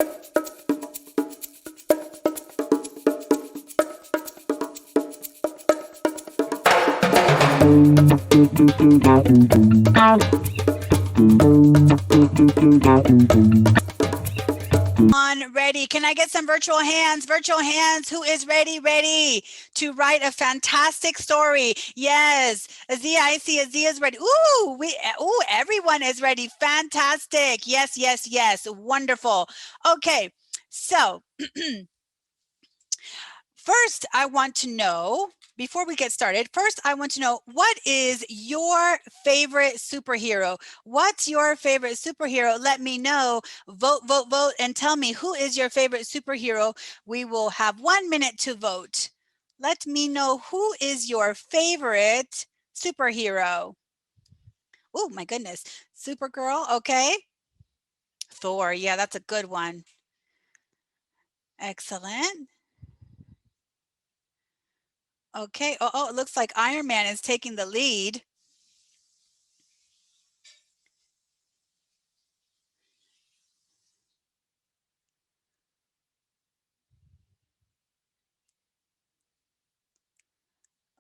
On, ready. Can I get some virtual hands? Virtual hands. Who is ready? Ready to write a fantastic story? Yes. Azia, I see Azia's ready. Ooh, everyone is ready. Fantastic. Yes, yes, yes. Wonderful. Okay. So, first, I want to know, before we get started, first I want to know, what is your favorite superhero? What's your favorite superhero? Let me know. Vote, vote, vote, and tell me, who is your favorite superhero? We will have 1 minute to vote. Let me know, who is your favorite superhero? Oh my goodness. Supergirl, okay. Thor, yeah, that's a good one. Excellent. Okay. Oh, it looks like Iron Man is taking the lead.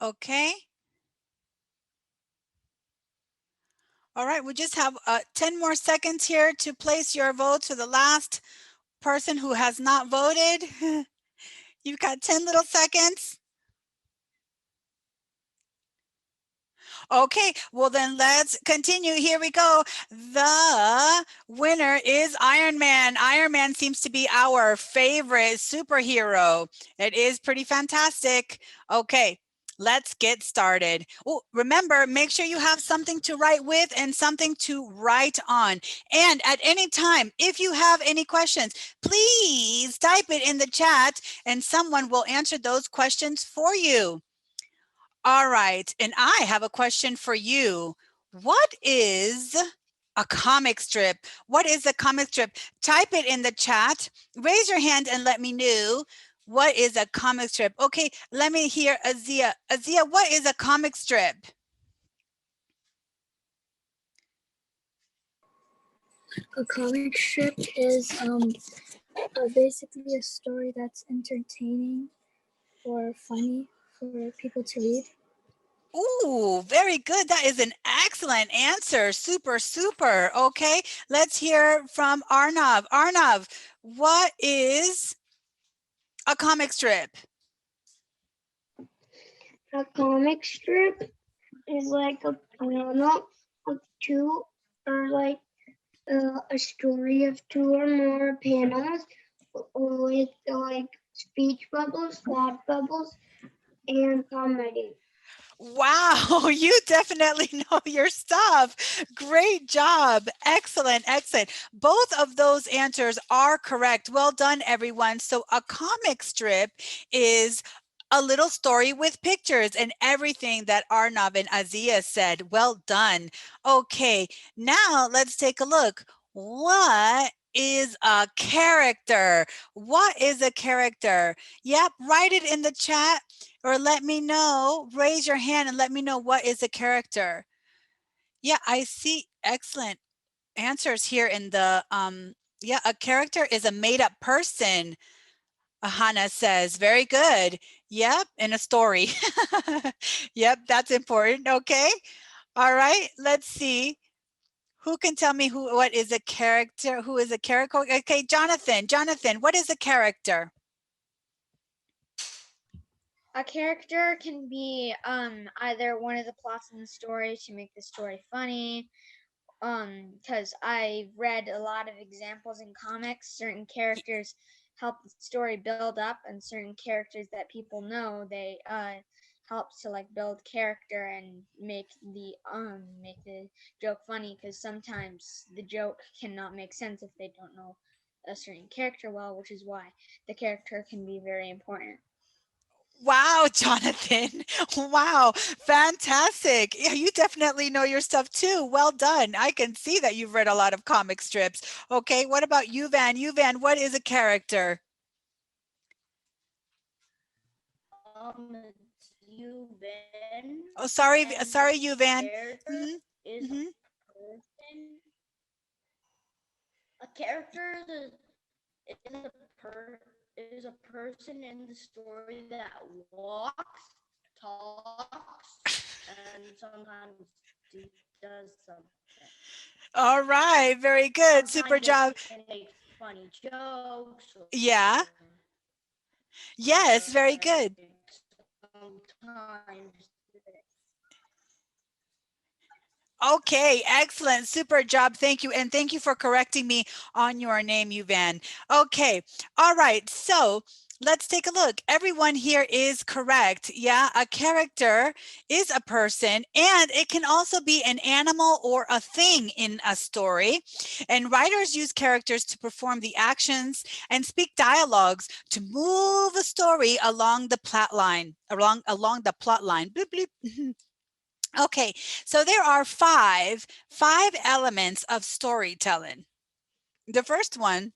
Okay. All right, we just have 10 more seconds here to place your votes for the last person who has not voted. You've got 10 little seconds. Okay, well then let's continue. Here we go. The winner is Iron Man. Iron Man seems to be our favorite superhero. It is pretty fantastic. Okay, let's get started. Oh, remember, make sure you have something to write with and something to write on. And at any time, if you have any questions, please type it in the chat and someone will answer those questions for you. All right, and I have a question for you. What is a comic strip? What is a comic strip? Type it in the chat. Raise your hand and let me know. What is a comic strip? Okay, let me hear Azia. Azia, what is a comic strip? A comic strip is basically a story that's entertaining or funny for people to read. Ooh, very good. That is an excellent answer. Super, super. Okay, let's hear from Arnav. Arnav, what is a comic strip? A comic strip is like a panel of two, or like a story of two or more panels with like speech bubbles, thought bubbles, and comedy. Wow, you definitely know your stuff. Great job. Excellent, excellent. Both of those answers are correct. Well done, everyone. So a comic strip is a little story with pictures and everything that Arnav and Azia said. Well done. Okay, now let's take a look. What is a character? What is a character? Yep, write it in the chat or let me know. Raise your hand and let me know, what is a character? Yeah, I see excellent answers here in the, yeah, a character is a made up person. Hannah says, very good. Yep, in a story. Yep, that's important. Okay. All right, let's see. Who can tell me what is a character? Who is a character? Okay, Jonathan. Jonathan, what is a character? A character can be either one of the plots in the story to make the story funny. Because I've read a lot of examples in comics. Certain characters help the story build up, and certain characters that people know, they help to like build character and make the joke funny, because sometimes the joke cannot make sense if they don't know a certain character well, which is why the character can be very important. Wow, Jonathan. Wow, fantastic. Yeah, you definitely know your stuff too. Well done. I can see that you've read a lot of comic strips. Okay, what about you, Van? You, Van, what is a character? It's you, Ben. Oh, sorry, And sorry, you, Van. character Mm-hmm. is Mm-hmm. a person. A character is a person in the story that walks, talks, and sometimes does something. All right, very good. Super Sometimes they job. can make funny jokes Yeah. Yes, very good. sometimes Okay, excellent. Super job. Thank you. And thank you for correcting me on your name, Yuvan. Okay. All right. So let's take a look. Everyone here is correct. Yeah. A character is a person, and it can also be an animal or a thing in a story. And writers use characters to perform the actions and speak dialogues to move a story along the plot line, along the plot line. Bloop, bloop. Okay, so there are five elements of storytelling. The first one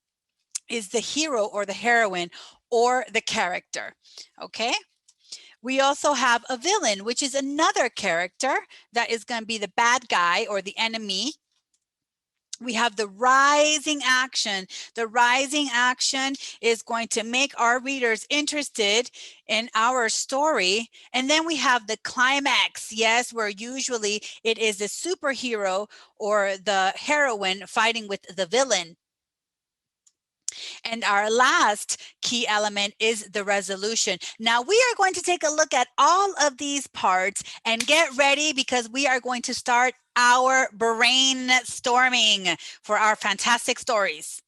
is the hero or the heroine or the character. Okay, we also have a villain, which is another character that is going to be the bad guy or the enemy. We have the rising action. The rising action is going to make our readers interested in our story. And then we have the climax, yes, where usually it is the superhero or the heroine fighting with the villain. And our last key element is the resolution. Now we are going to take a look at all of these parts and get ready because we are going to start our brainstorming for our fantastic stories.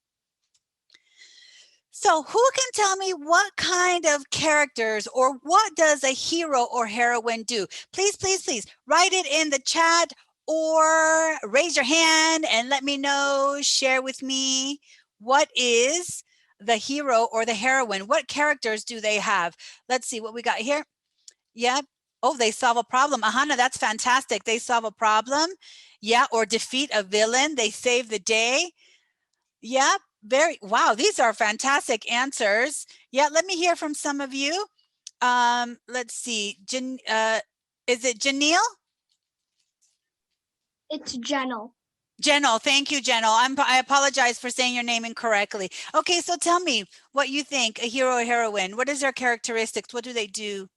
So who can tell me what kind of characters or what does a hero or heroine do? Please, please, please write it in the chat or raise your hand and let me know, share with me. What is the hero or the heroine? What characters do they have? Let's see what we got here. Yep. Oh, they solve a problem. Ahana, that's fantastic. They solve a problem. Yeah, or defeat a villain. They save the day. Yep. Very, wow, these are fantastic answers. Yeah, let me hear from some of you. Let's see. Is it Janelle? It's Jenel. Jenel, thank you, Jenel. I apologize for saying your name incorrectly. Okay, so tell me what you think, a hero or heroine. What is their characteristics? What do they do?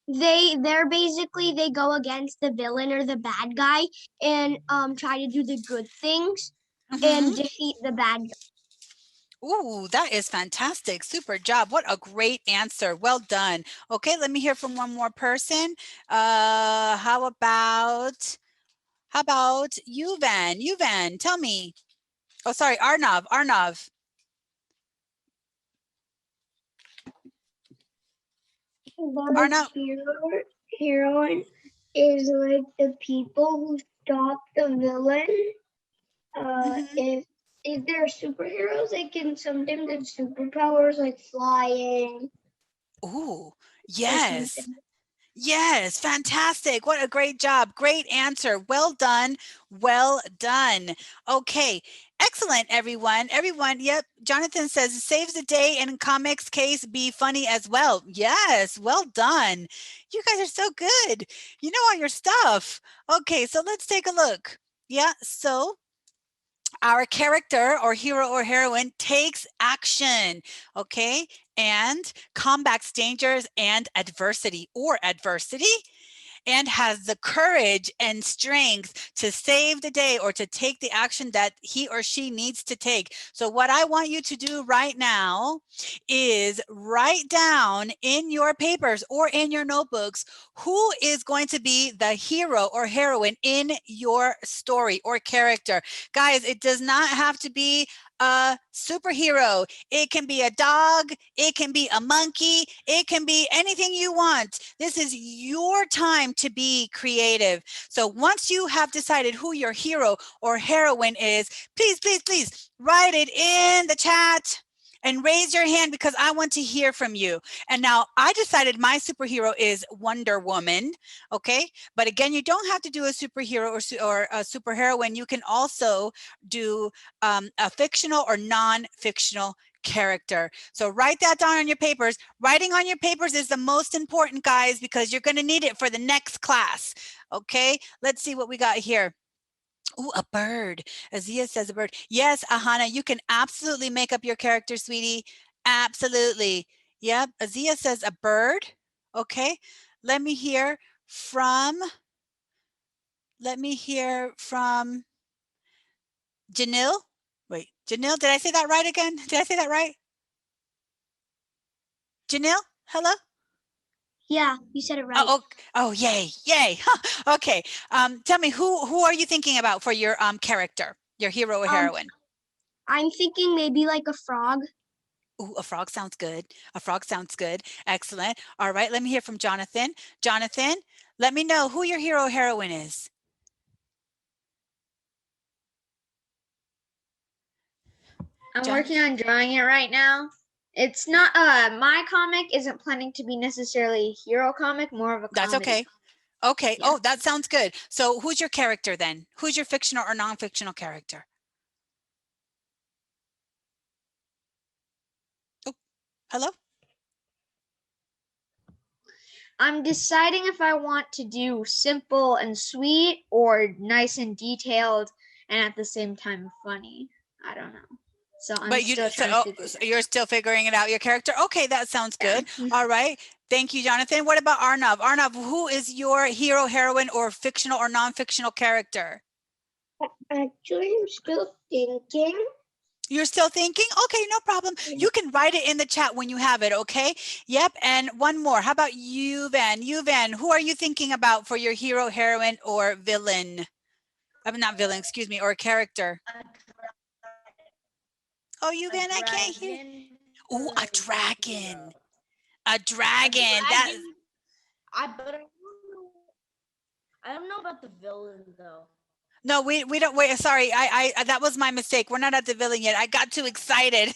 They're basically they go against the villain or the bad guy and try to do the good things and defeat the bad guy. Ooh, that is fantastic. Super job. What a great answer. Well done. Okay, let me hear from one more person. How about you, Van? You, Van, tell me. Oh, sorry, Arnav. Arnav. The heroine is like the people who stop the villain. If they're superheroes, they can sometimes get superpowers like flying. Ooh, yes. Yes, fantastic. What a great job. Great answer. Well done. Well done. Okay, excellent, everyone. Everyone, yep. Jonathan says, saves the day and in Comix case be funny as well. Yes, well done. You guys are so good. You know all your stuff. Okay, so let's take a look. Yeah, so our character or hero or heroine takes action, okay, and combats dangers and adversity and has the courage and strength to save the day or to take the action that he or she needs to take. So what I want you to do right now is write down in your papers or in your notebooks who is going to be the hero or heroine in your story or character. Guys, it does not have to be a superhero. It can be a dog. It can be a monkey. It can be anything you want. This is your time to be creative. So once you have decided who your hero or heroine is, please, please, please write it in the chat and raise your hand because I want to hear from you. And now I decided my superhero is Wonder Woman. Okay. But again, you don't have to do a superhero or a superheroine. You can also do a fictional or non-fictional character. So write that down on your papers. Writing on your papers is the most important, guys, because you're going to need it for the next class. Okay. Let's see what we got here. Ooh, a bird. Azia says a bird. Yes, Ahana, you can absolutely make up your character, sweetie. Absolutely. Yep. Azia says a bird. Okay. Let me hear from Janelle. Wait, Janelle, did I say that right again? Did I say that right? Janelle, hello? Yeah, you said it right. Oh, yay, yay. Okay. Tell me, who are you thinking about for your character, your hero or heroine? I'm thinking maybe like a frog. Ooh, a frog sounds good. A frog sounds good. Excellent. All right, let me hear from Jonathan. Jonathan, let me know who your hero or heroine is. I'm Jonathan? working on drawing it right now. It's not my comic isn't planning to be necessarily a hero comic, more of a That's comedy. okay. Okay. Yeah. Oh, that sounds good. So who's your character then? Who's your fictional or non-fictional character? Oh, hello? I'm deciding if I want to do simple and sweet or nice and detailed and at the same time funny. I don't know. So I'm still trying to figure So it you're still figuring it out, your character? Okay, that sounds good. out. All right. Thank you, Jonathan. What about Arnav? Arnav, who is your hero, heroine, or fictional or non-fictional character? Actually, I'm still thinking. You're still thinking? Okay, no problem. You can write it in the chat when you have it, okay? Yep, and one more. How about you, Van? You, Van, who are you thinking about for your hero, heroine, or villain? I'm not villain, excuse me, or character. Oh, you, Van, I can't hear. Oh, a dragon. A dragon. That. I don't know about the villain though. No, we don't wait. Sorry, I that was my mistake. We're not at the villain yet. I got too excited.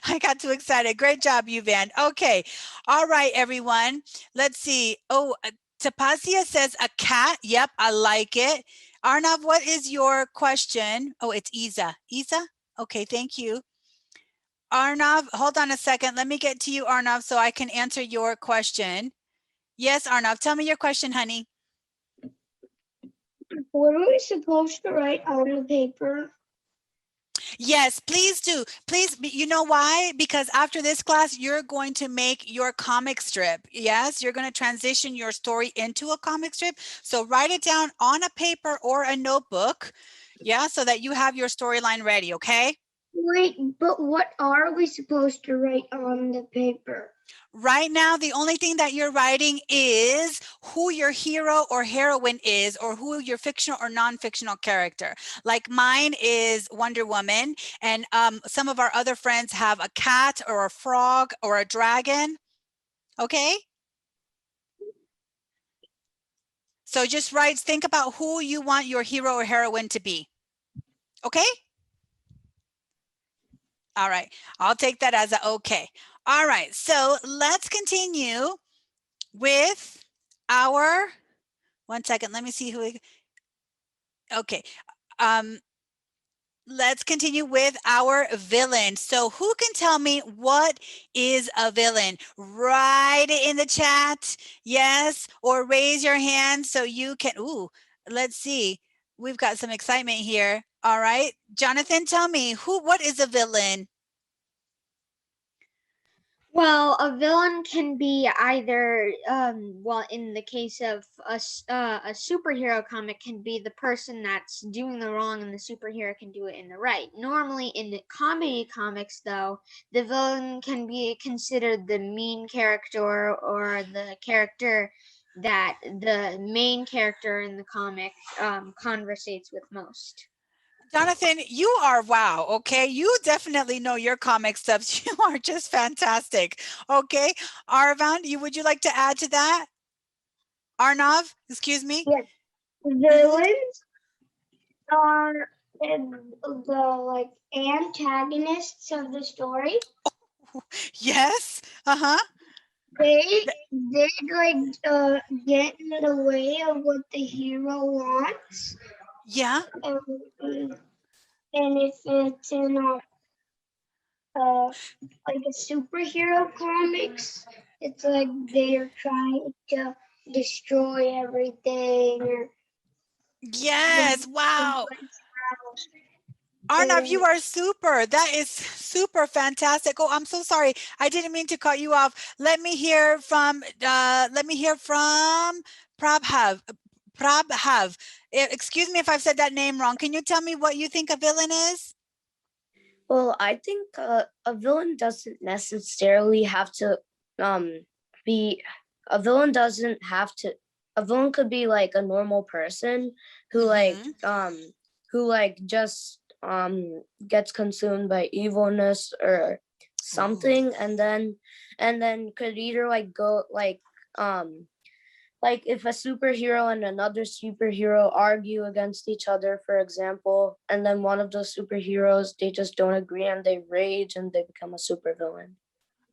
I got too excited. Great job, you Van. Okay, all right, everyone. Let's see. Oh, Tapasia says a cat. Yep, I like it. Arnav, what is your question? Oh, it's Isa. Isa. Okay, thank you. Arnav, hold on a second. Let me get to you, Arnav, so I can answer your question. Yes, Arnav, tell me your question, honey. What are we supposed to write on the paper? Yes, please do. Please, you know why? Because after this class, you're going to make your comic strip. Yes, you're going to transition your story into a comic strip. So write it down on a paper or a notebook. Yeah, so that you have your storyline ready, okay? Wait, but what are we supposed to write on the paper? Right now, the only thing that you're writing is who your hero or heroine is, or who your fictional or non-fictional character. Like mine is Wonder Woman, and some of our other friends have a cat or a frog or a dragon. Okay? So just write, think about who you want your hero or heroine to be. Okay? All right. I'll take that as a okay. All right. So let's continue with our, one second, let me see who we, okay. Let's continue with our villain. So who can tell me what is a villain? Write it in the chat, yes, or raise your hand so you can, ooh, let's see. We've got some excitement here. All right, Jonathan, tell me what is a villain? Well, a villain can be either, well, in the case of a superhero comic, can be the person that's doing the wrong and the superhero can do it in the right. Normally, in the comedy comics, though, the villain can be considered the mean character or the character that the main character in the comic conversates with most. Jonathan, you are wow, okay? You definitely know your comic stuff. You are just fantastic, okay? Arvan, would you like to add to that? Arnav, excuse me? Yes. Villains are the like antagonists of the story. Yes, uh-huh. They like get in the way of what the hero wants. Yeah. And if it's in like a superhero comics, it's like they're trying to destroy everything or Yes, wow. Arnav, you are super. That is super fantastic. Oh, I'm so sorry. I didn't mean to cut you off. Let me hear from Prabhav. Prabhav. Excuse me if I've said that name wrong. Can you tell me what you think a villain is? Well, I think a villain doesn't necessarily have to be a villain doesn't have to a villain could be like a normal person who just gets consumed by evilness or something. Ooh. And then could either like if a superhero and another superhero argue against each other, for example, and then one of those superheroes, they just don't agree and they rage and they become a supervillain.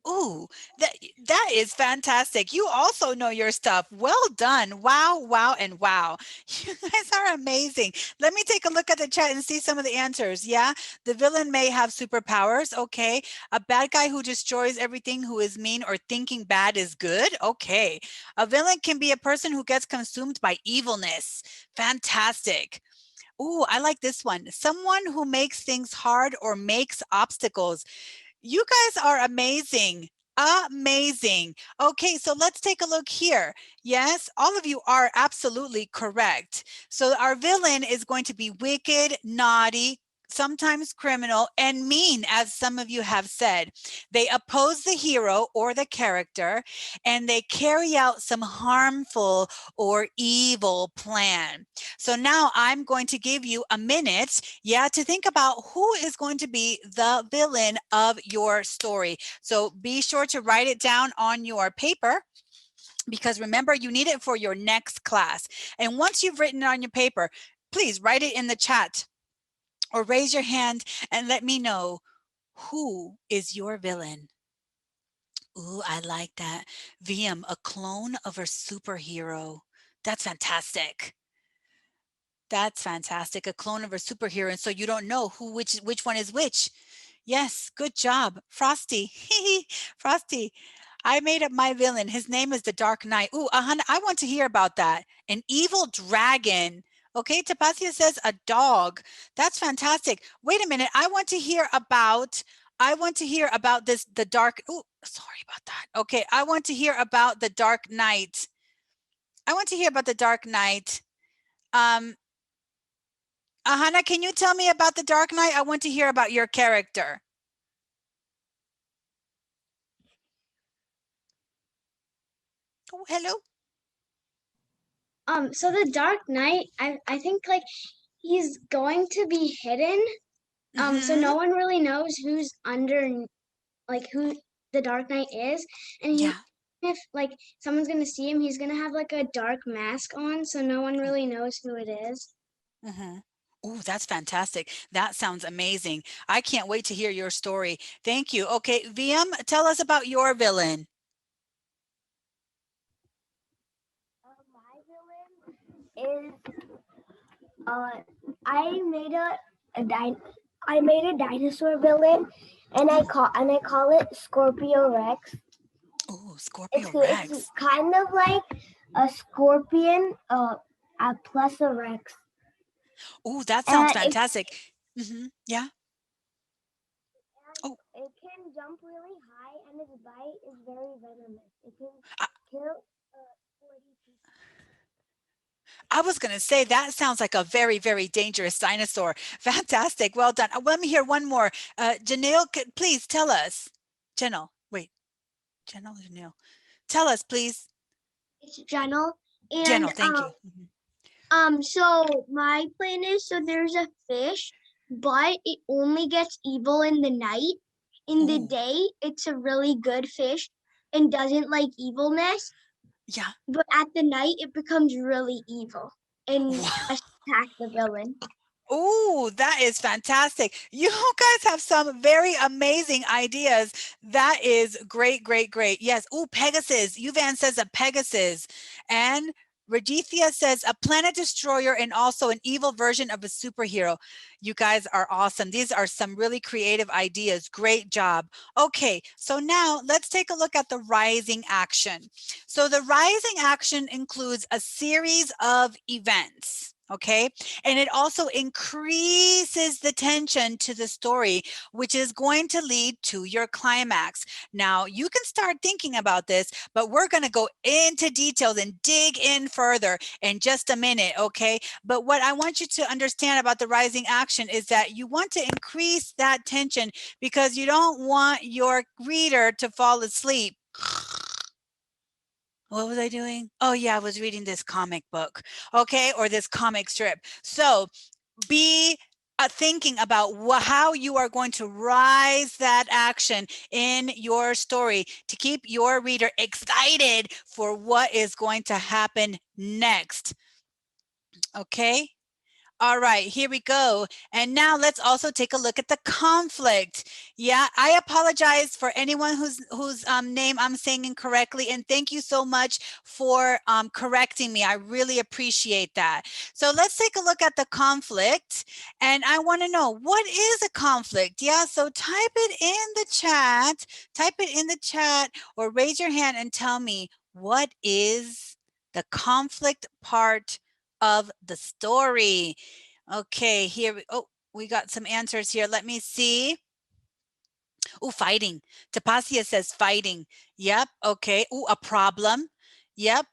Ooh, that is fantastic. You also know your stuff. Well done. Wow, wow, and wow. You guys are amazing. Let me take a look at the chat and see some of the answers. Yeah, the villain may have superpowers. Okay. A bad guy who destroys everything, who is mean or thinking bad is good. Okay. A villain can be a person who gets consumed by evilness. Fantastic. Ooh, I like this one. Someone who makes things hard or makes obstacles. You guys are amazing. Amazing. Okay, so let's take a look here. Yes, all of you are absolutely correct. So our villain is going to be wicked, naughty, sometimes criminal, and mean, as some of you have said. They oppose the hero or the character, and they carry out some harmful or evil plan. So now I'm going to give you a minute, to think about who is going to be the villain of your story. So be sure to write it down on your paper, because remember, you need it for your next class. And once you've written it on your paper, please write it in the chat or raise your hand and let me know who is your villain. Ooh, I like that. VM, a clone of a superhero. That's fantastic. That's fantastic. A clone of a superhero. And so you don't know which one is which. Yes, good job. Frosty. Frosty. I made up my villain. His name is the Dark Knight. Ooh, Ahana, I want to hear about that. An evil dragon. Okay, Tapasia says a dog. That's fantastic. Wait a minute. I want to hear about this, the dark. Ooh, sorry about that. Okay, I want to hear about the Dark Knight. I want to hear about the Dark Knight. Ahana, can you tell me about the Dark Knight? I want to hear about your character. Oh, hello. So the Dark Knight, I think like he's going to be hidden. So no one really knows who's under, like who the Dark Knight is, and if like someone's gonna see him, he's gonna have like a dark mask on, so no one really knows who it is. Oh, that's fantastic. That sounds amazing. I can't wait to hear your story. Thank you. Okay, VM, tell us about your villain. My villain is I made a dinosaur villain, and I call it Scorpio Rex. Oh, Scorpio Rex. It's kind of like a scorpion, plus a Rex. Oh, that sounds fantastic. Yeah. Oh. It can jump really high, and its bite is very venomous. It can kill 40 people. I was going to say that sounds like a very, very dangerous dinosaur. Fantastic. Well done. Let me hear one more. Janelle, please tell us. Janelle, wait. Janelle, Janelle. Tell us, please. It's Janelle. And Janelle, thank you. So my plan is, so there's a fish, but it only gets evil in the night. In the day, it's a really good fish and doesn't like evilness. Yeah. But at the night, it becomes really evil and attack the villain. Oh, that is fantastic. You guys have some very amazing ideas. That is great, great, great. Yes. Oh, Pegasus. Yuvan says a Pegasus. And Radithia says a planet destroyer and also an evil version of a superhero. You guys are awesome. These are some really creative ideas. Great job. Okay, so now let's take a look at the rising action. So the rising action includes a series of events. okay? And it also increases the tension to the story, which is going to lead to your climax. Now, you can start thinking about this, but we're going to go into details and dig in further in just a minute, okay? But what I want you to understand about the rising action is that you want to increase that tension because you don't want your reader to fall asleep. What was I doing? Oh yeah, I was reading this comic book, okay, or this comic strip. So be thinking about how you are going to rise that action in your story to keep your reader excited for what is going to happen next. Okay. All right, here we go. And now let's also take a look at the conflict. Yeah, I apologize for anyone whose name I'm saying incorrectly. And thank you so much for correcting me. I really appreciate that. So let's take a look at the conflict. And I want to know, what is a conflict? Yeah, so type it in the chat. Type it in the chat or raise your hand and tell me, what is the conflict part of the story? Okay, here we got some answers here. Let me see. Oh, fighting. Tapasia says fighting. Yep. Okay. Oh, a problem. Yep.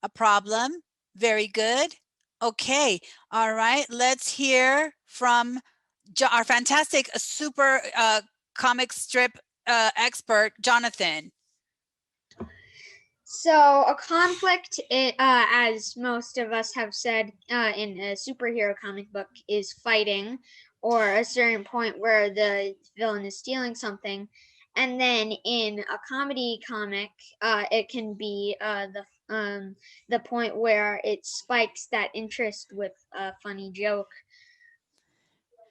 A problem. Very good. Okay. All right. Let's hear from our fantastic super comic strip expert, Jonathan. So a conflict, as most of us have said in a superhero comic book, is fighting or a certain point where the villain is stealing something. And then in a comedy comic, it can be the point where it spikes that interest with a funny joke.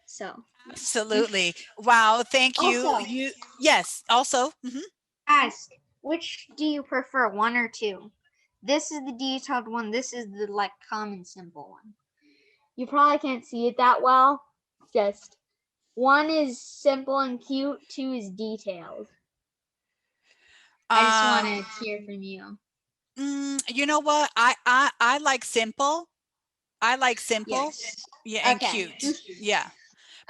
So Absolutely. Wow. Thank you. also Yes. Also. ask, which do you prefer, one or two? This is the detailed one. This is the like common simple one. You probably can't see it that well. Just one is simple and cute, two is detailed. I just want to hear from you. You know what? I like simple. I like simple. Yes. Yeah, and Okay. cute. Yeah.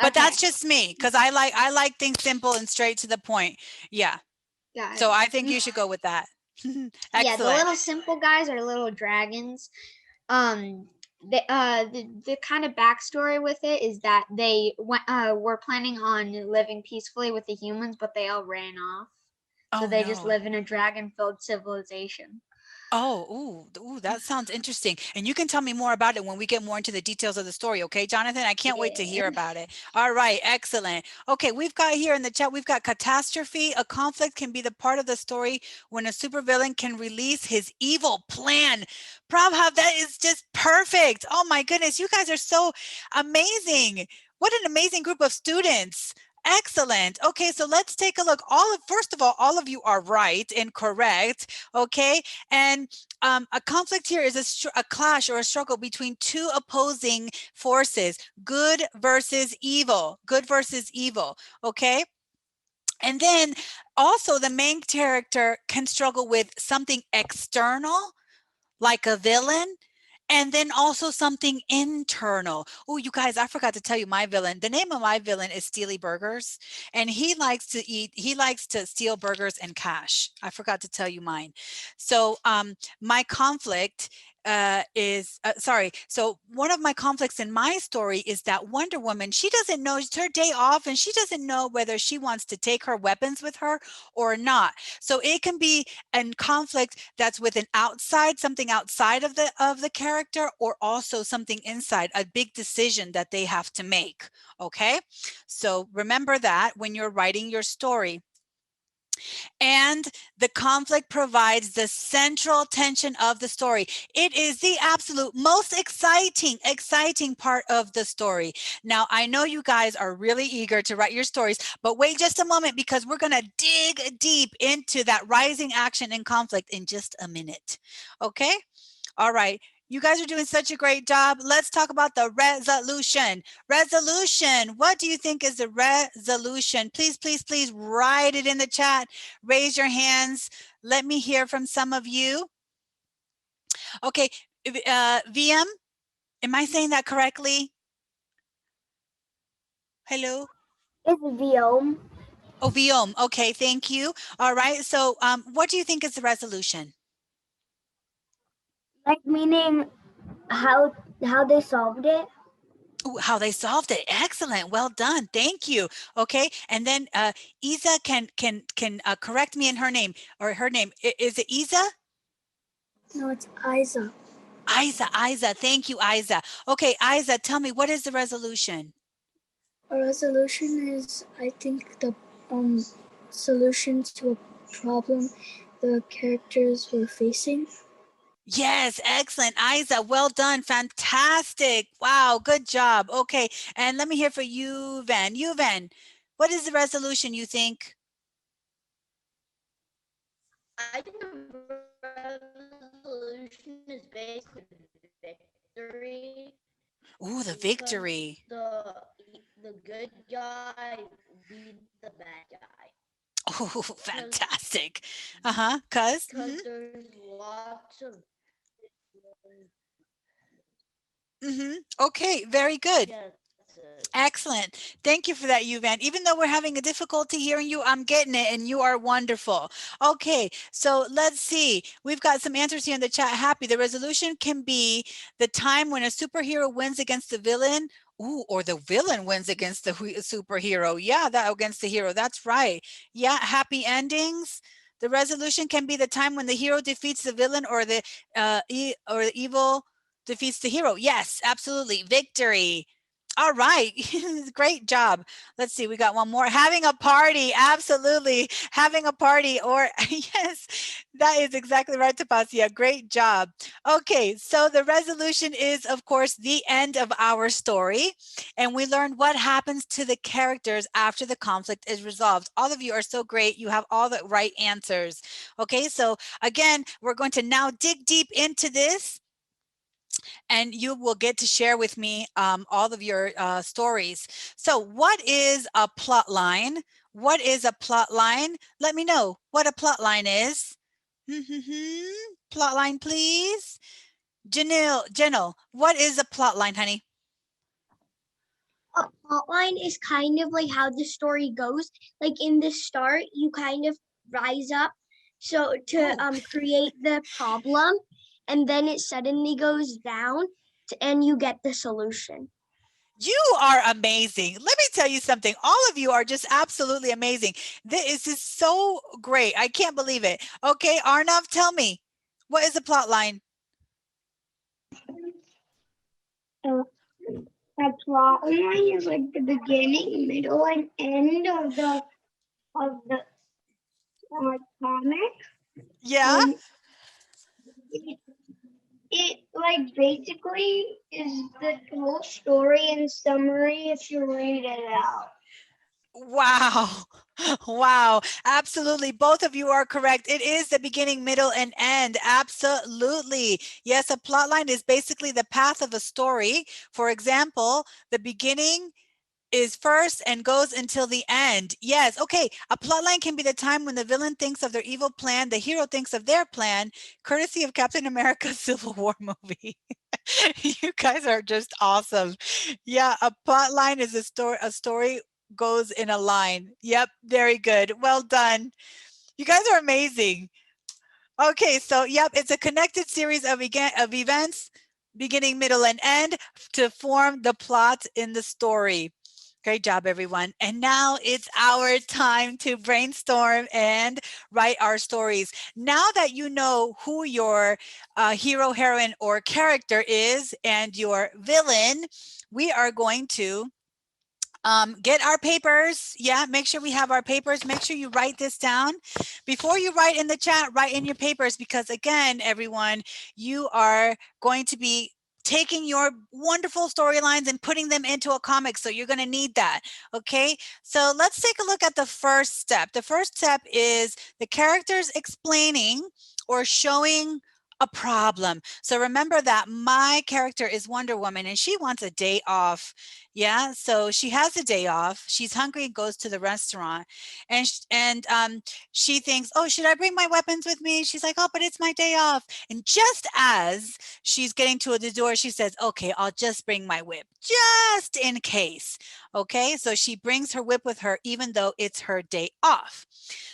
But Okay. that's just me because I like things simple and straight to the point. Yeah. Got So it. I think you should go with that. Yeah, the Excellent. little simple guys are little dragons. The kind of backstory with it is that they were planning on living peacefully with the humans, but they all ran off. So Oh they just no. live in a dragon-filled civilization. Oh, ooh, that sounds interesting. And you can tell me more about it when we get more into the details of the story, okay, Jonathan? I can't wait to hear Yeah. about it. All right, excellent. Okay, we've got here in the chat, we've got catastrophe. A conflict can be the part of the story when a supervillain can release his evil plan. Prabha, that is just perfect. Oh my goodness, you guys are so amazing. What an amazing group of students. Excellent. Okay, so let's take a look. First of all of you are right and correct. Okay, and a conflict here is a clash or a struggle between two opposing forces, good versus evil, good versus evil. Okay. And then also the main character can struggle with something external, like a villain, and then also something internal. Oh, you guys, I forgot to tell you my villain. The name of my villain is Steely Burgers, and he likes to steal burgers and cash. I forgot to tell you mine. So my conflict so one of my conflicts in my story is that Wonder Woman, she doesn't know, it's her day off and she doesn't know whether she wants to take her weapons with her or not. So it can be a conflict that's with something outside of the character, or also something inside, a big decision that they have to make. Okay, so remember that when you're writing your story. And the conflict provides the central tension of the story. It is the absolute most exciting part of the story. Now, I know you guys are really eager to write your stories, but wait just a moment because we're going to dig deep into that rising action and conflict in just a minute. Okay? All right. You guys are doing such a great job. Let's talk about the resolution. Resolution. What do you think is the resolution? Please, please, please write it in the chat. Raise your hands. Let me hear from some of you. Okay, VM. Am I saying that correctly? Hello? It's biome. Oh, biome. Okay, thank you. All right. So what do you think is the resolution? Like meaning how they solved it. Ooh, how they solved it. Excellent. Well done. Thank you. Okay. And then Isa can correct me in her name or her name. Is it Isa? No, it's Isa. Isa. Thank you, Isa. Okay, Isa, tell me, what is the resolution? A resolution is, I think, the solution to a problem the characters were facing. Yes, excellent. Isa, well done. Fantastic. Wow, good job. Okay, and let me hear for you, Van. You, Van, what is the resolution you think? I think the resolution is basically victory. Ooh, the Because victory. the good guy beat the bad guy. Oh, fantastic. Uh-huh, cuz? Because there's lots of Okay, very good. yes. Excellent. Thank you for that, Yuvan. Even though we're having a difficulty hearing you, I'm getting it, and you are wonderful. Okay, so let's see. We've got some answers here in the chat. Happy. The resolution can be the time when a superhero wins against the villain. Ooh, or the villain wins against the superhero. Yeah, that against the hero. That's right. Yeah, happy endings. The resolution can be the time when the hero defeats the villain or the or the evil defeats the hero. Yes, absolutely. Victory. All right. Great job. Let's see. We got one more. Having a party. Absolutely. Having a party. Or, yes, that is exactly right, Tapasia. Great job. Okay. So the resolution is, of course, the end of our story. And we learned what happens to the characters after the conflict is resolved. All of you are so great. You have all the right answers. Okay. So, again, we're going to now dig deep into this, and you will get to share with me all of your stories. So what is a plot line? What is a plot line? Let me know what a plot line is. Plot line, please. Janelle, what is a plot line, honey? A plotline is kind of like how the story goes. Like in the start, you kind of rise up so to create the problem, and then it suddenly goes down, and you get the solution. You are amazing. Let me tell you something. All of you are just absolutely amazing. This is so great. I can't believe it. Okay, Arnav, tell me, what is a plot line? Uh, a plotline is like the beginning, middle, and end of the comic. Yeah? It, it like basically is the whole story in summary if you read it out. Wow. Wow. Absolutely. Both of you are correct. It is the beginning, middle, and end. Absolutely. Yes, a plot line is basically the path of a story. For example, the beginning is first and goes until the end. Yes. Okay. A plot line can be the time when the villain thinks of their evil plan, the hero thinks of their plan, courtesy of Captain America's Civil War movie. You guys are just awesome. Yeah, a plot line is a story goes in a line. Yep, very good. Well done. You guys are amazing. Okay, so yep, it's a connected series of events, beginning, middle, and end, to form the plot in the story. Great job, everyone. And now it's our time to brainstorm and write our stories. Now that you know who your hero, heroine, or character is and your villain, we are going to get our papers. Yeah, make sure we have our papers. Make sure you write this down. Before you write in the chat, write in your papers, because again, everyone, you are going to be taking your wonderful storylines and putting them into a comic. So you're going to need that. Okay. So let's take a look at the first step. The first step is the characters explaining or showing a problem. So remember that my character is Wonder Woman and she wants a day off. Yeah, so she has a day off. She's hungry and goes to the restaurant, and she thinks, oh, should I bring my weapons with me? She's like, oh, but it's my day off. And just as she's getting to the door, she says, okay, I'll just bring my whip just in case. Okay, so she brings her whip with her even though it's her day off.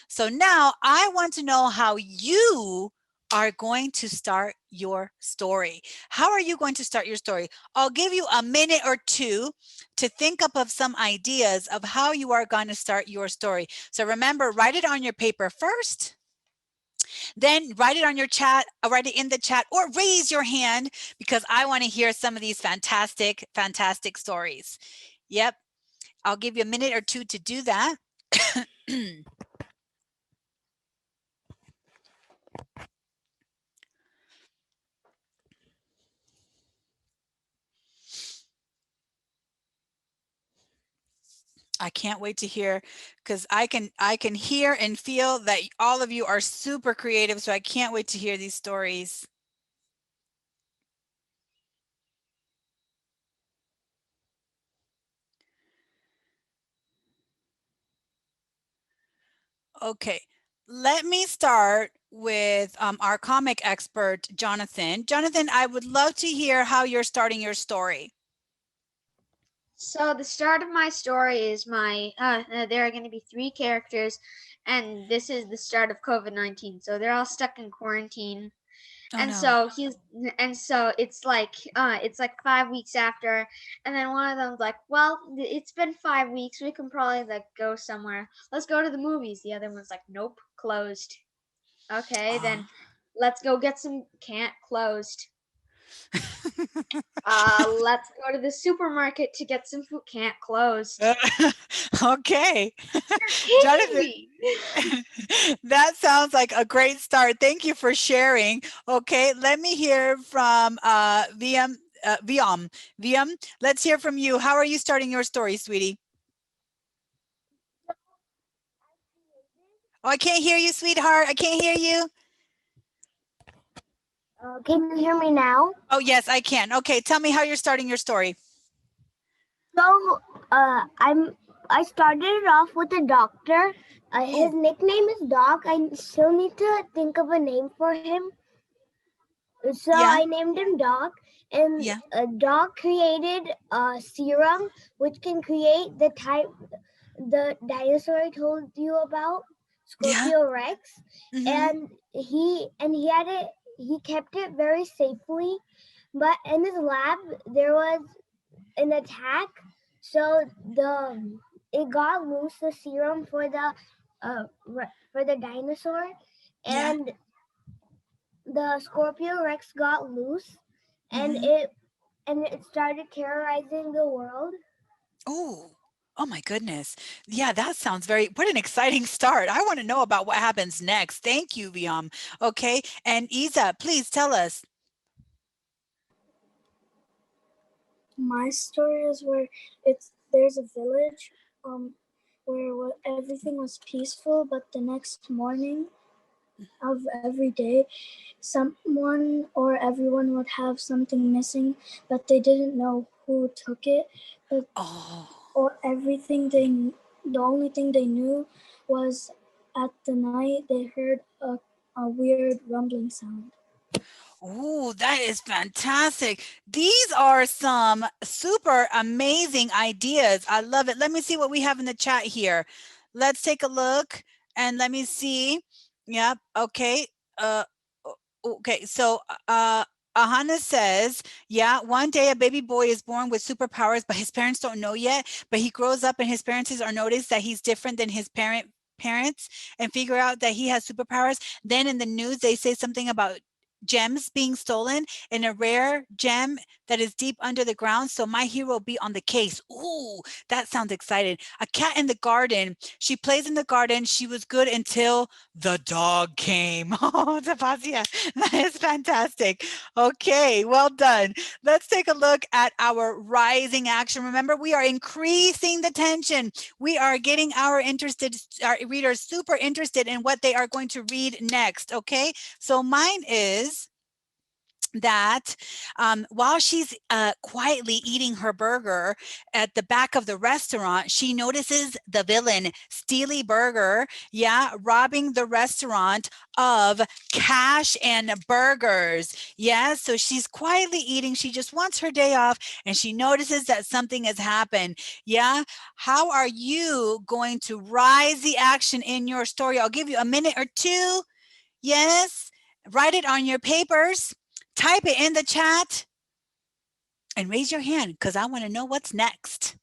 So now I want to know how you are going to start your story. How are you going to start your story? I'll give you a minute or two to think up of some ideas of how you are going to start your story. So remember, write it on your paper first, then write it on your chat, write it in the chat, or raise your hand because I want to hear some of these fantastic, fantastic stories. Yep, I'll give you a minute or two to do that. I can't wait to hear, because I can hear and feel that all of you are super creative. So I can't wait to hear these stories. Okay, let me start with our comic expert, Jonathan. Jonathan, I would love to hear how you're starting your story. So the start of my story is there are going to be 3 characters, and this is the start of COVID-19. So they're all stuck in quarantine. Oh, And no. so it's like 5 weeks after, and then one of them's like, well, it's been 5 weeks, we can probably like go somewhere, let's go to the movies. The other one's like, nope, closed. Okay, then let's go get some, can't, closed. Let's go to the supermarket to get some food, can't, closed. Okay. You're Jonathan, kidding me. that sounds like a great start. Thank you for sharing. Okay, let me hear from VM. VM, let's hear from you. How are you starting your story, sweetie? Oh, I can't hear you, sweetheart. I can't hear you. Can you hear me now? Oh, yes, I can. Okay, tell me how you're starting your story. So, I started it off with a doctor. His nickname is Doc. I still need to think of a name for him. So Yeah. I named him Doc, and Yeah. Doc created a serum which can create the dinosaur I told you about, Scorpio Rex, and he kept it very safely, but in his lab there was an attack, so it got loose, the serum for the dinosaur, and the Scorpio Rex got loose, and it started terrorizing the world. Oh my goodness. Yeah, that sounds what an exciting start. I want to know about what happens next. Thank you, Viam. Okay, and Isa, please tell us. My story is where there's a village where everything was peaceful, but the next morning of every day, someone or everyone would have something missing, but they didn't know who took it. But or the only thing they knew was at the night they heard a weird rumbling sound. Oh, that is fantastic. These are some super amazing ideas. I love it. Let me see what we have in the chat here. Let's take a look and let me see. Yep. Okay. Okay. So, Ahana says, yeah, one day a baby boy is born with superpowers, but his parents don't know yet. But he grows up and his parents are noticed that he's different than his parents and figure out that he has superpowers. Then in the news, they say something about gems being stolen and a rare gem that is deep under the ground. So my hero will be on the case. Ooh, that sounds exciting. A cat in the garden. She plays in the garden. She was good until the dog came. Oh, Tapasia, that is fantastic. Okay, well done. Let's take a look at our rising action. Remember, we are increasing the tension. We are getting our readers super interested in what they are going to read next. Okay, so mine is that while she's quietly eating her burger at the back of the restaurant, she notices the villain, Steely Burger, robbing the restaurant of cash and burgers. Yeah, so she's quietly eating. She just wants her day off, and she notices that something has happened. Yeah, how are you going to rise the action in your story? I'll give you a minute or two. Yes, write it on your papers. Type it in the chat and raise your hand because I want to know what's next.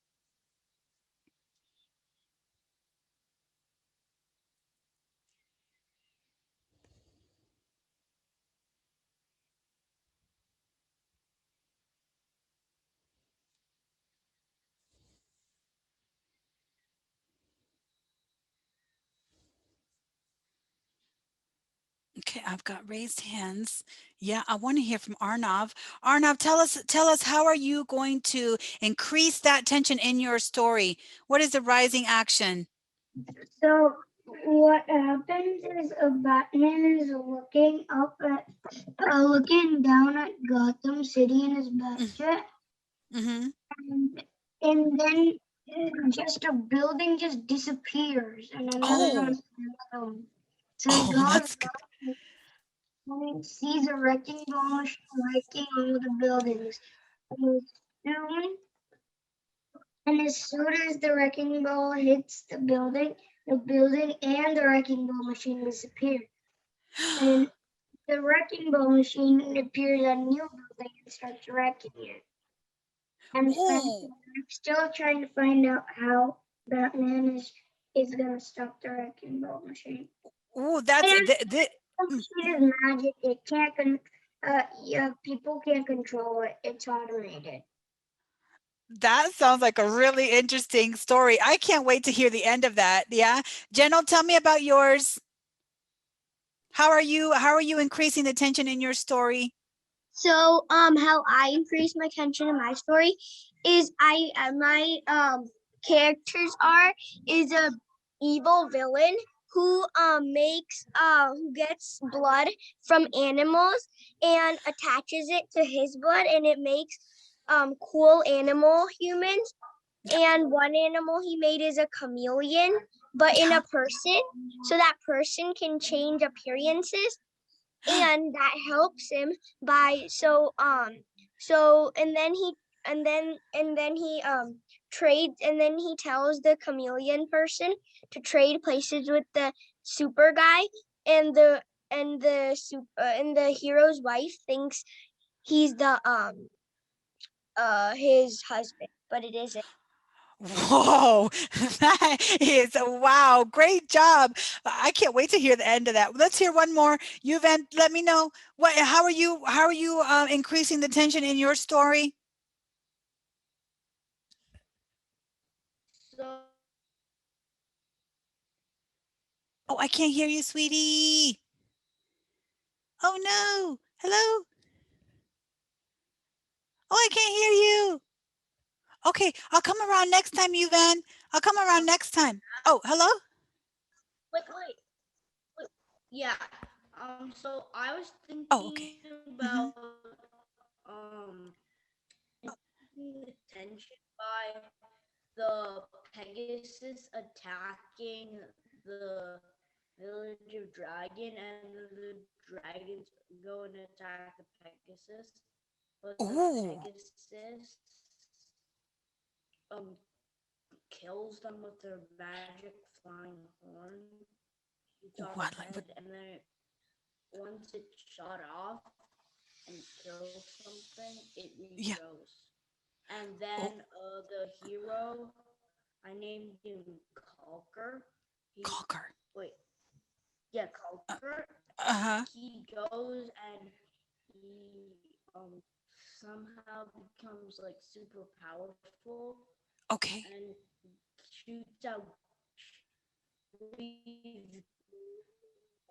Okay, I've got raised hands. Yeah, I want to hear from Arnav. Arnav, tell us how are you going to increase that tension in your story? What is the rising action? So what happens is Batman is looking up at, looking down at Gotham City in his Batjet, and then just a building just disappears, and another one. So he goes That's good. up and he sees a wrecking ball machine wrecking all the buildings. And as soon as the wrecking ball hits the building and the wrecking ball machine disappear. And the wrecking ball machine appears at a new building and starts wrecking it. And I'm still trying to find out how Batman is gonna stop the wrecking ball machine. Oh, that's the machine is magic. It can't people can't control it. It's automated. That sounds like a really interesting story. I can't wait to hear the end of that. Yeah. Jenel, tell me about yours. How are you increasing the tension in your story? So how I increase my tension in my story is my characters is a evil villain who who gets blood from animals and attaches it to his blood, and it makes cool animal humans. And one animal he made is a chameleon, but in a person, so that person can change appearances, and that helps him by and then he trades, and then he tells the chameleon person to trade places with the super guy, and the hero's wife thinks he's the his husband, but it isn't. Whoa, that is, wow, great job. I can't wait to hear the end of that. Let's hear one more. Yuvan, let me know how are you increasing the tension in your story? So Oh, I can't hear you, sweetie. Oh no. Hello? Oh, I can't hear you. Okay, I'll come around next time, Yuvan. I'll come around next time. Oh, hello? wait. Yeah. So I was thinking okay. about the tension by the Pegasus attacking the village of Dragon, and the dragons go and attack the Pegasus, but the Pegasus kills them with their magic flying horn. Shoots off its head, and then once it's shot off and kills something, it regrows. And then the hero, I named him Calker. Calker. Calker. He goes and he somehow becomes like super powerful. Okay. And shoots out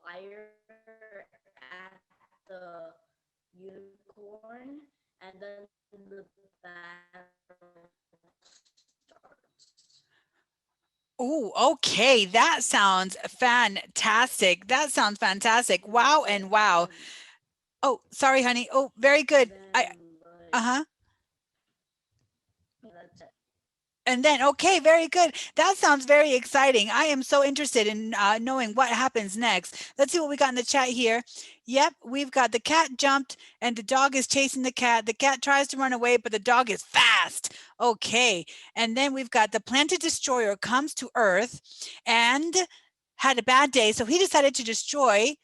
fire at the unicorn, and then the battle starts. Oh, okay. That sounds fantastic. Wow and wow. Oh, sorry, honey. Oh, very good. Uh-huh. Yeah, that's it. And then, okay, very good. That sounds very exciting. I am so interested in knowing what happens next. Let's see what we got in the chat here. Yep, we've got the cat jumped and the dog is chasing the cat. The cat tries to run away, but the dog is fast. Okay. And then we've got the planted destroyer comes to Earth and had a bad day. So he decided to destroy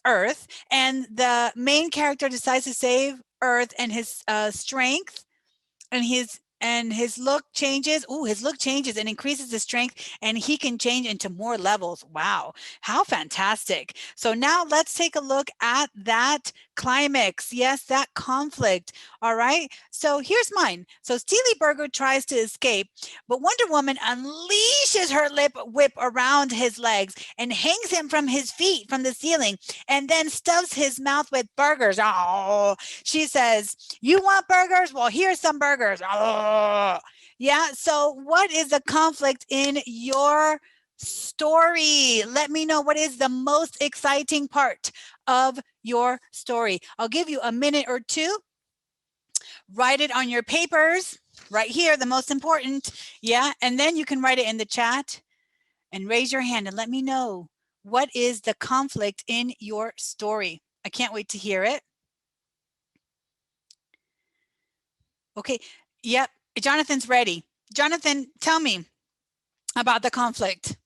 Earth. And the main character decides to save Earth and his strength and his look changes. Ooh, his look changes and increases his strength, and he can change into more levels. Wow, how fantastic. So now let's take a look at that climax. Yes, that conflict. All right, so here's mine. So Steely Burger tries to escape, but Wonder Woman unleashes her whip around his legs and hangs him from his feet from the ceiling, and then stuffs his mouth with burgers. Oh, she says, "You want burgers? Well, here's some burgers." Oh, yeah. So what is the conflict in your story? Let me know what is the most exciting part of your story. I'll give you a minute or two. Write it on your papers right here, the most important. Yeah. And then you can write it in the chat and raise your hand and let me know what is the conflict in your story. I can't wait to hear it. Okay. Yep. Jonathan's ready. Jonathan, tell me about the conflict.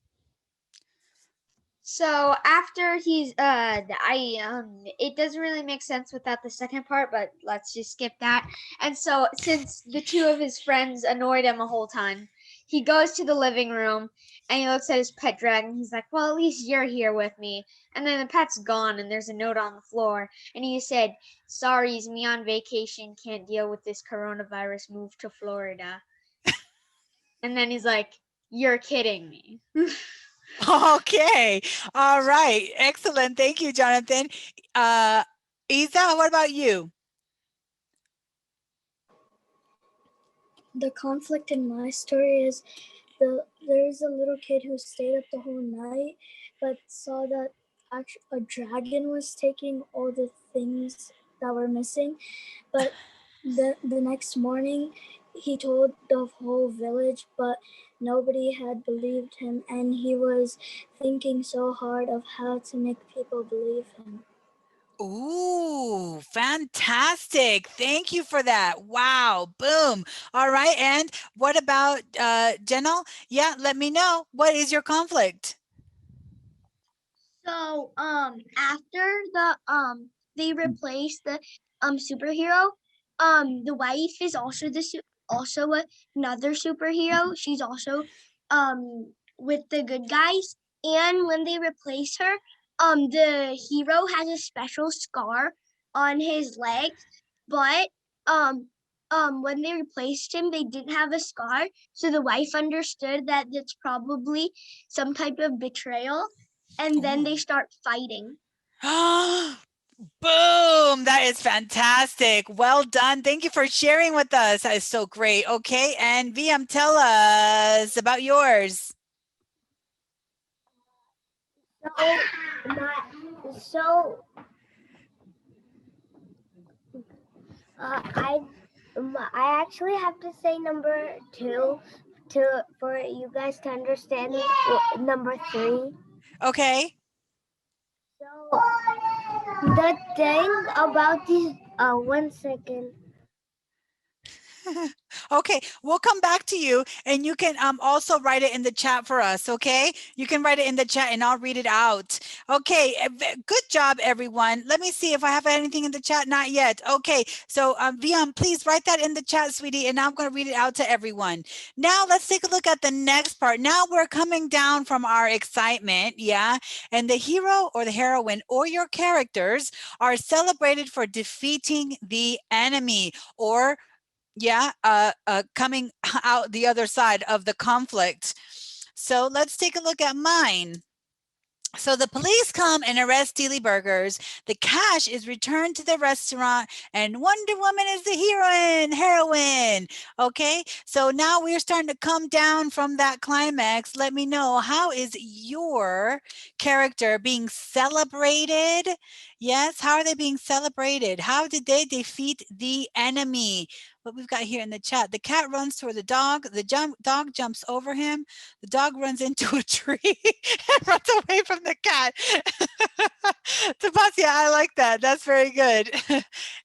So after he's it doesn't really make sense without the second part, but let's just skip that. And so since the two of his friends annoyed him the whole time, he goes to the living room and he looks at his pet dragon. He's like, "Well, at least you're here with me." And then the pet's gone and there's a note on the floor and he said, "Sorry, is me on vacation, can't deal with this coronavirus, move to Florida." And then he's like, "You're kidding me." Okay. All right. Excellent. Thank you, Jonathan. Isa, what about you? The conflict in my story is there's a little kid who stayed up the whole night, but saw that a dragon was taking all the things that were missing. But the next morning, he told the whole village, but nobody had believed him, and he was thinking so hard of how to make people believe him. Ooh, fantastic. Thank you for that. Wow. Boom. All right. And what about Jenel? Yeah, let me know. What is your conflict? So after they replace the superhero, the wife is also also another superhero. She's also with the good guys. And when they replace her, the hero has a special scar on his legs, but when they replaced him, they didn't have a scar. So the wife understood that it's probably some type of betrayal, and then they start fighting. Boom. That is fantastic. Well done. Thank you for sharing with us. That is so great. Okay. And VM, tell us about yours. I actually have to say number 2 for you guys to understand number 3. Okay. So the thing about these 1 second. Okay, we'll come back to you and you can also write it in the chat for us, okay? You can write it in the chat and I'll read it out. Okay, good job, everyone. Let me see if I have anything in the chat. Not yet. Okay, so Vian, please write that in the chat, sweetie, and I'm going to read it out to everyone. Now, let's take a look at the next part. Now we're coming down from our excitement, yeah? And the hero or the heroine or your characters are celebrated for defeating the enemy or coming out the other side of the conflict. So let's take a look at mine. So the police come and arrest Steely Burgers. The cash is returned to the restaurant, and Wonder Woman is the heroine. Okay, so now we're starting to come down from that climax. Let me know, how is your character being celebrated? Yes, how are they being celebrated? How did they defeat the enemy? What we've got here in the chat: the cat runs toward the dog. The dog jumps over him. The dog runs into a tree and runs away from the cat. Tapasia, I like that. That's very good.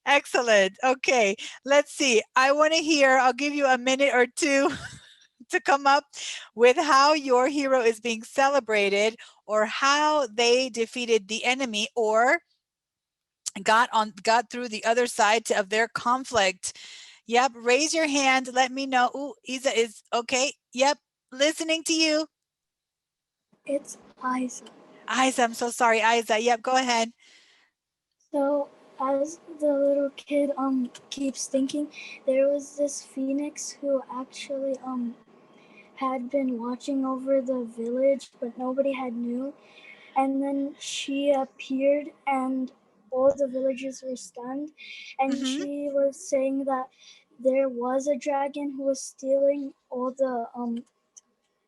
Excellent. Okay, let's see. I want to hear, I'll give you a minute or two to come up with how your hero is being celebrated, or how they defeated the enemy, or got through the other side of their conflict. Yep, raise your hand. Let me know. Ooh, Isa is okay. Yep, listening to you. It's Isa. Isa, I'm so sorry, Isa. Yep, go ahead. So as the little kid keeps thinking, there was this phoenix who actually had been watching over the village, but nobody had knew. And then she appeared, and all the villagers were stunned. And she was saying that there was a dragon who was stealing all the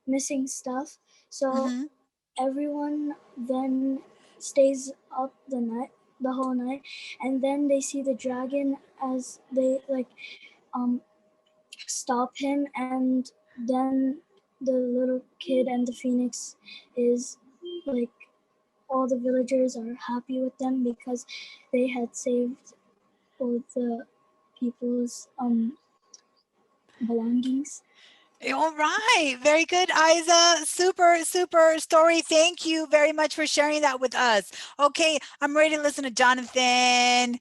missing stuff. So everyone then stays up the whole night, and then they see the dragon as they stop him, and then the little kid and the phoenix is like, all the villagers are happy with them because they had saved all the people's belongings. All right, very good, Isa. Super, super story. Thank you very much for sharing that with us. Okay, I'm ready to listen to Jonathan.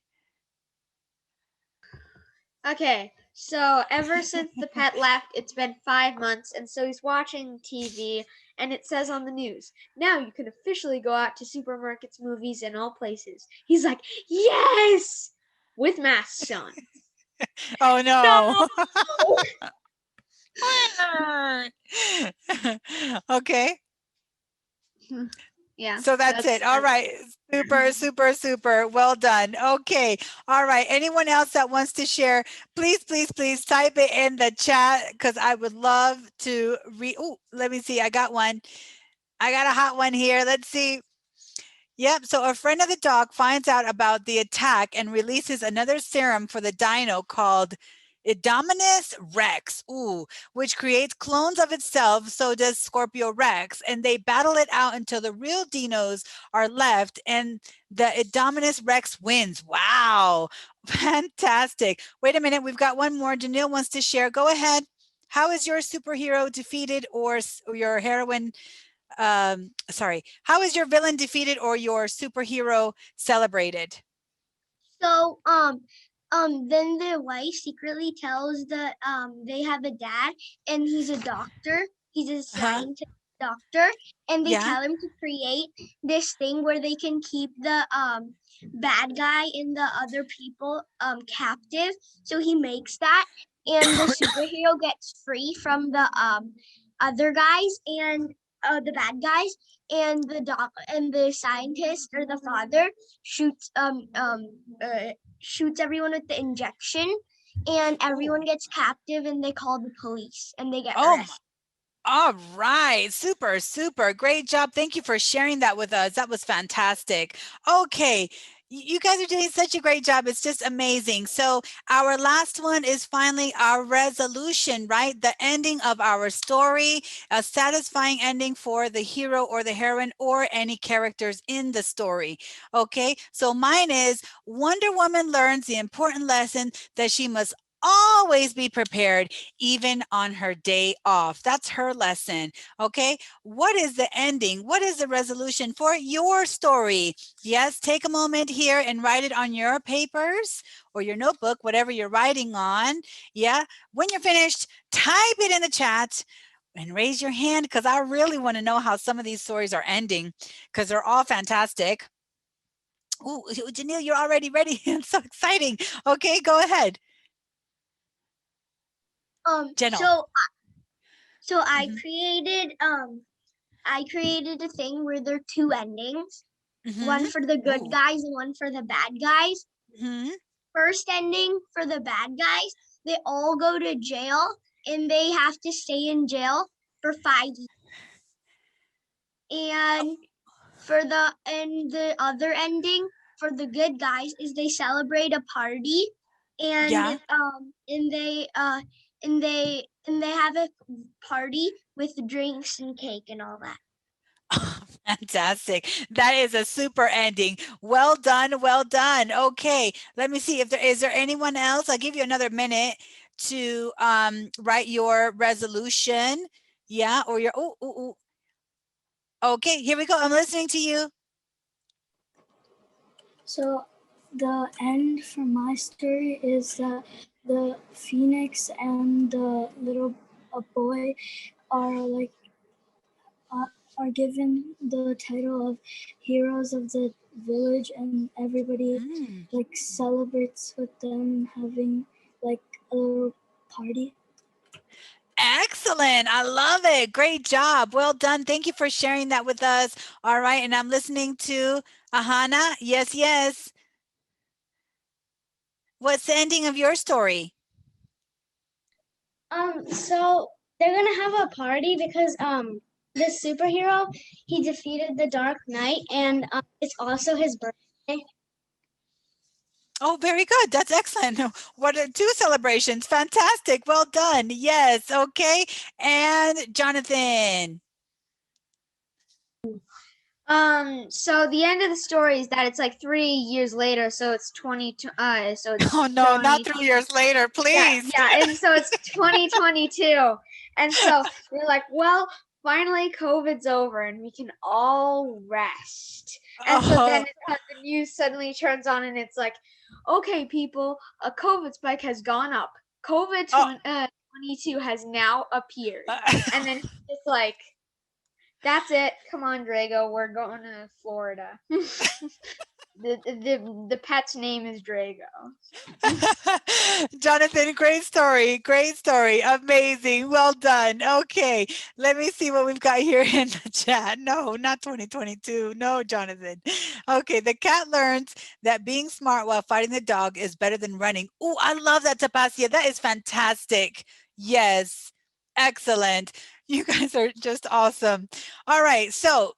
Okay, so ever since the pet left, it's been 5 months, and so he's watching TV, and it says on the news, now you can officially go out to supermarkets, movies, and all places. He's like, yes! With masks on. Oh no. Okay. Yeah. So that's it. All right. Super, super, super. Well done. Okay. All right. Anyone else that wants to share, please, please, please type it in the chat, because I would love to read. Oh, let me see. I got one. I got a hot one here. Let's see. Yep. So a friend of the dog finds out about the attack and releases another serum for the dino called Indominus Rex, which creates clones of itself. So does Scorpio Rex, and they battle it out until the real dinos are left, and the Indominus Rex wins. Wow, fantastic! Wait a minute, we've got one more. Janelle wants to share. Go ahead. How is your superhero defeated, or your heroine? Sorry. How is your villain defeated, or your superhero celebrated? So then the wife secretly tells that they have a dad and he's a doctor. He's a scientist doctor, and they tell him to create this thing where they can keep the bad guy and the other people captive. So he makes that, and the superhero gets free from the other guys and the bad guys, and the scientist or the father shoots everyone with the injection, and everyone gets captive, and they call the police, and they get arrested. All right. Super, super. Great job. Thank you for sharing that with us. That was fantastic. Okay. You guys are doing such a great job. It's just amazing. So our last one is finally our resolution, right? The ending of our story, a satisfying ending for the hero or the heroine or any characters in the story. Okay. So mine is Wonder Woman learns the important lesson that she must always be prepared, even on her day off. That's her lesson. Okay. What is the ending? What is the resolution for your story? Yes. Take a moment here and write it on your papers or your notebook, whatever you're writing on. Yeah. When you're finished, type it in the chat and raise your hand, because I really want to know how some of these stories are ending, because they're all fantastic. Oh, Janelle, you're already ready. It's so exciting. Okay, go ahead. So I created I created a thing where there are two endings, one Mm-hmm. for the good Ooh. guys and one for the bad guys. Mm-hmm. First ending for the bad guys, they all go to jail and they have to stay in jail for 5 years. And the other ending for the good guys is they celebrate a party and Yeah. they have a party with drinks and cake and all that. Fantastic. That is a super ending. Well done. Well done. Okay. Let me see if there is there anyone else. I'll give you another minute to write your resolution. Yeah. Or your Okay, here we go. I'm listening to you. So the end for my story is that the phoenix and the little boy are like are given the title of heroes of the village, and everybody like celebrates with them having like a little party. Excellent. I love it. Great job. Well done. Thank you for sharing that with us. All right. And I'm listening to Ahana. Yes, yes. What's the ending of your story? So they're gonna have a party because this superhero, he defeated the Dark Knight, and it's also his birthday. Oh, very good. That's excellent. What are two celebrations? Fantastic. Well done. Yes. Okay. And Jonathan. So the end of the story is that it's like 3 years later, so it's 20. So it's Oh no, not 20. 3 years later, please. Yeah, and so it's 2022, and so we're like, well, finally COVID's over and we can all rest. And so then the news suddenly turns on and it's like, okay, people, a COVID spike has gone up. COVID 22 has now appeared, and then it's like, that's it. Come on, Drago. We're going to Florida. The pet's name is Drago. Jonathan, great story. Great story. Amazing. Well done. Okay. Let me see what we've got here in the chat. No, not 2022. No, Jonathan. Okay. The cat learns that being smart while fighting the dog is better than running. Oh, I love that, Tapasia. That is fantastic. Yes. Excellent. You guys are just awesome. All right. So,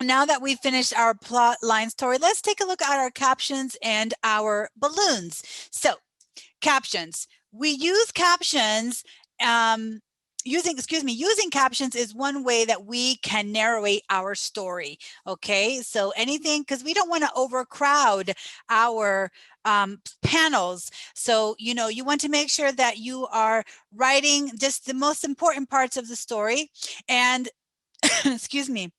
now that we've finished our plot line story, let's take a look at our captions and our balloons. So, captions. We use captions. Using captions is one way that we can narrate our story. Okay, so anything, because we don't want to overcrowd our panels. So, you want to make sure that you are writing just the most important parts of the story. And excuse me,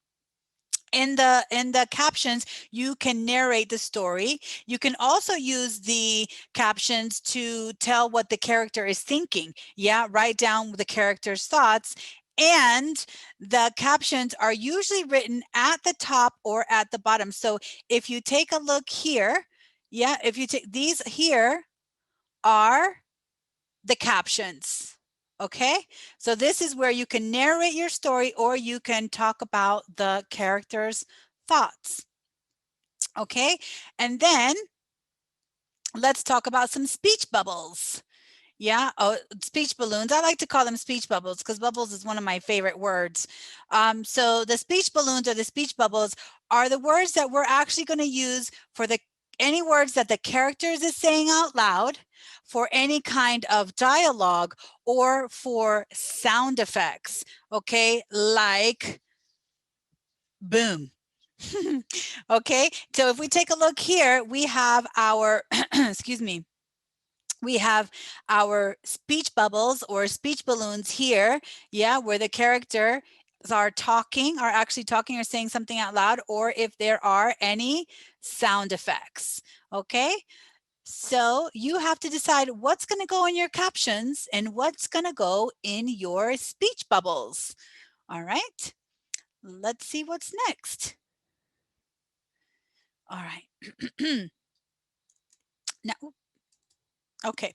in the captions, you can narrate the story. You can also use the captions to tell what the character is thinking. Yeah, write down the character's thoughts. And the captions are usually written at the top or at the bottom. So if you take a look here, if you take these here are the captions. Okay, so this is where you can narrate your story or you can talk about the character's thoughts. Okay, and then let's talk about some speech bubbles. Yeah, speech balloons. I like to call them speech bubbles because bubbles is one of my favorite words. So the speech balloons or the speech bubbles are the words that we're actually going to use for any words that the characters is saying out loud, for any kind of dialogue, or for sound effects. Okay, like boom. Okay, so if we take a look here, we have our excuse me, we have our speech bubbles or speech balloons here, yeah, where the characters are actually talking or saying something out loud, or if there are any sound effects. Okay, so you have to decide what's going to go in your captions and what's going to go in your speech bubbles. All right, let's see what's next. All right. Now, Okay.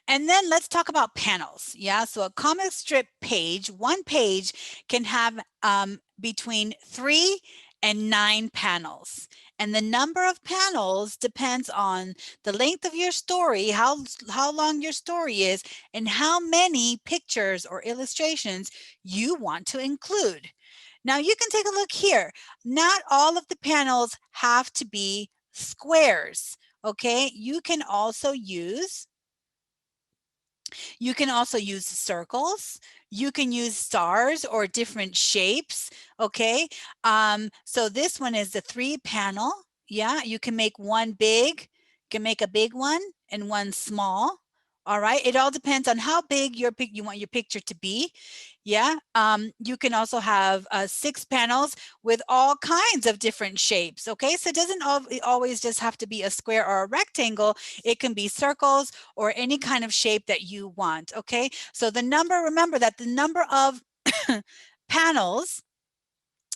And then let's talk about panels. Yeah, so a comic strip page, one page can have between 3 and 9 panels. And the number of panels depends on the length of your story, how long your story is, and how many pictures or illustrations you want to include. Now you can take a look here. Not all of the panels have to be squares. Okay, you can also use circles. You can use stars or different shapes. Okay. So this one is the 3 panel. Yeah. You can make one big, you can make a big one and one small. All right. It all depends on how big you want your picture to be. Yeah. You can also have 6 panels with all kinds of different shapes. Okay. So it doesn't always just have to be a square or a rectangle. It can be circles or any kind of shape that you want. Okay. So remember that the number of panels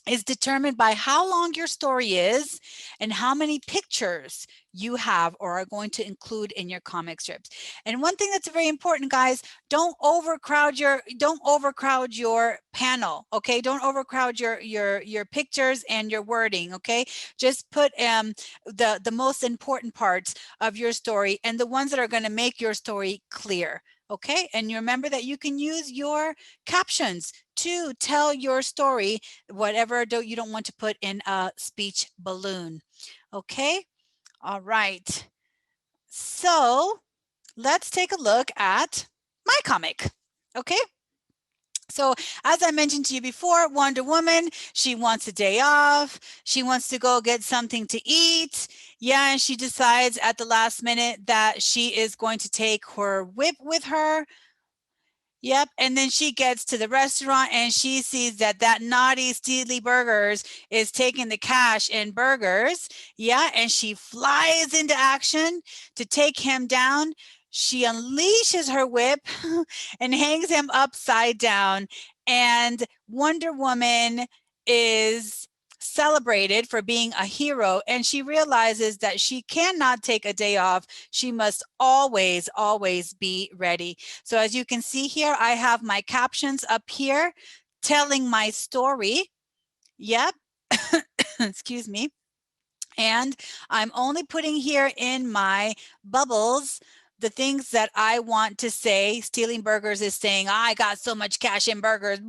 is determined by how long your story is and how many pictures you have or are going to include in your comic strips. And one thing that's very important, guys, don't overcrowd your panel. Okay, don't overcrowd your pictures and your wording. Okay, just put the most important parts of your story and the ones that are going to make your story clear. Okay, and you remember that you can use your captions to tell your story, whatever you don't want to put in a speech balloon. Okay, all right. So let's take a look at my comic. Okay. So as I mentioned to you before, Wonder Woman, she wants a day off. She wants to go get something to eat. Yeah, and she decides at the last minute that she is going to take her whip with her. Yep, and then she gets to the restaurant and she sees that naughty Steely Burgers is taking the cash in burgers. Yeah, and she flies into action to take him down. She unleashes her whip and hangs him upside down. And Wonder Woman is celebrated for being a hero, and she realizes that she cannot take a day off. She must always be ready. So as you can see here, I have my captions up here telling my story. Yep. Excuse me. And I'm only putting here in my bubbles the things that I want to say. Stealing Burgers is saying, I got so much cash in burgers.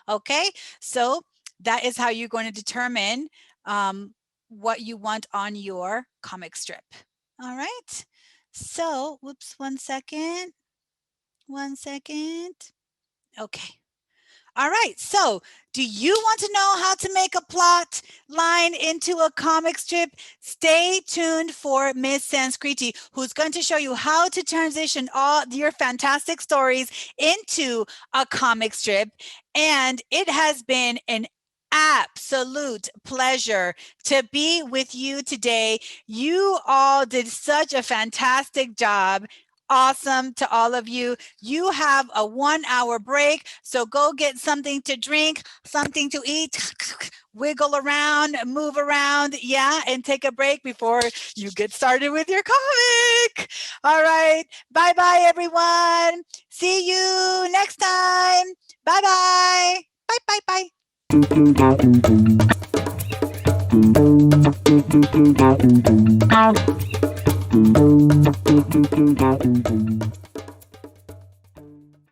Okay, so that is how you're going to determine what you want on your comic strip. All right, so whoops, one second. Okay. All right, so do you want to know how to make a plot line into a comic strip? Stay tuned for Miss Sanskriti, who's going to show you how to transition all your fantastic stories into a comic strip. And it has been an absolute pleasure to be with you today. You all did such a fantastic job. Awesome to all of you. You have a 1-hour break, so go get something to drink, something to eat, wiggle around, move around, yeah, and take a break before you get started with your comic. All right, bye-bye, everyone. See you next time. Bye-bye. Bye-bye-bye.